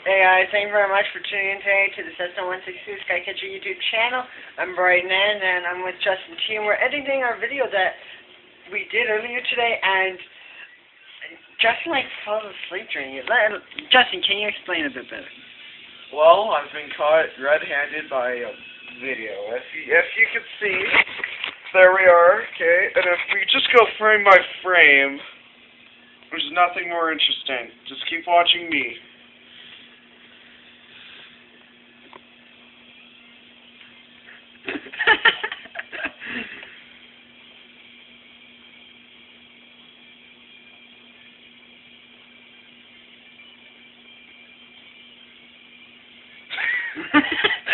Hey guys, thank you very much for tuning in today to the Cessna162skycatcher YouTube channel. I'm Brighton and I'm with Justin T, and we're editing our video that we did earlier today, and Justin fell asleep during it. Justin, can you explain a bit better? Well, I've been caught red-handed by a video. If you can see, there we are, okay? And if we just go frame by frame, there's nothing more interesting. Just keep watching me.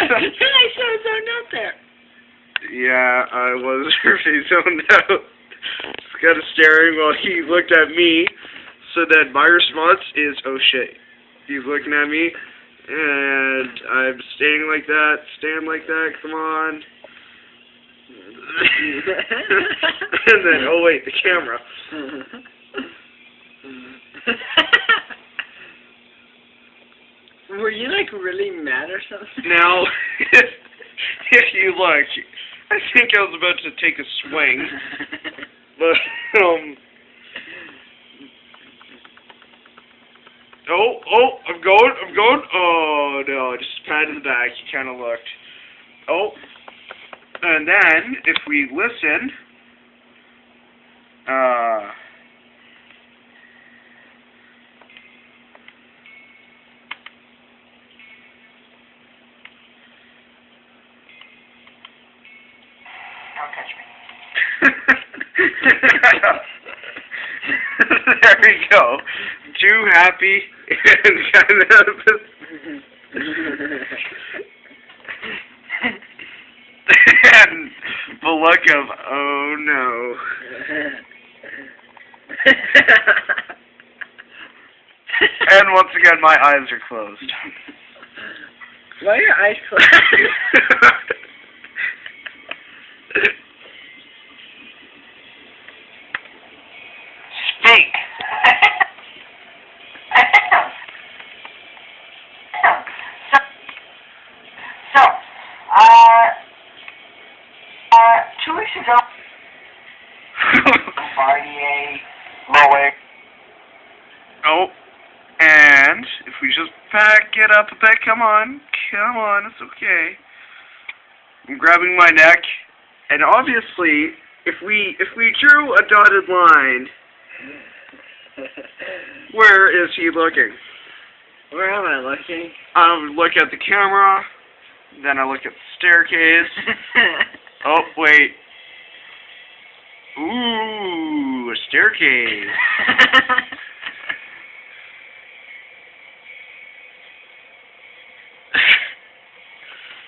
I saw zoned out there. Yeah, I was really zoned out. Just kind of staring while he looked at me. So then my response is, oh shit. He's looking at me, and I'm staying like that, stand like that, come on. And then, oh wait, the camera. Were you really mad or something? Now, if you look, I think I was about to take a swing, but oh, I'm going. Oh no, just pat in the back. You kind of looked. Oh, and then if we listen, Don't touch me. There we go. Too happy and kind of. And the look of, oh no. And once again, my eyes are closed. Why are your eyes closed? Speak. So, 2 weeks ago, Oh, and if we just back it up a bit, come on, it's okay. I'm grabbing my neck, and obviously, if we drew a dotted line, where is he looking? Where am I looking? I look at the camera, then I look at the staircase. Oh, wait. Ooh, a staircase.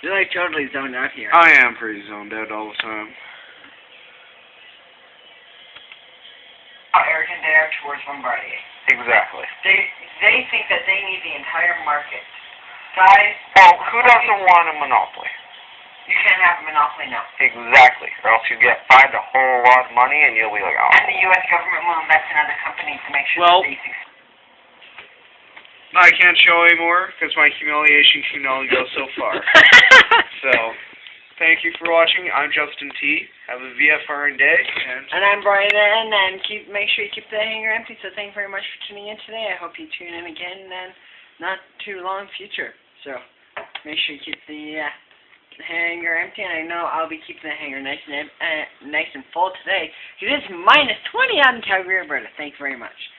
You're totally zoned out here. I am pretty zoned out all the time. American Dare towards Bombardier. Exactly. They think that they need the entire market. Guys, Well, who doesn't want a monopoly? you can't have a monopoly now. Exactly. Or else you get fined a whole lot of money and you'll be like, oh. And the U.S. government will invest in other companies to make sure Well, that they succeed. I can't show anymore because my humiliation can only go so far. So, thank you for watching. I'm Justin T. Have a VFR day. And I'm Brian N. And make sure you keep the hanger empty. So thank you very much for tuning in today. I hope you tune in again in not too long future. So make sure you keep the hanger empty. And I know I'll be keeping the hanger nice and full today. It is -20 out in Calgary, Alberta. Thank you very much.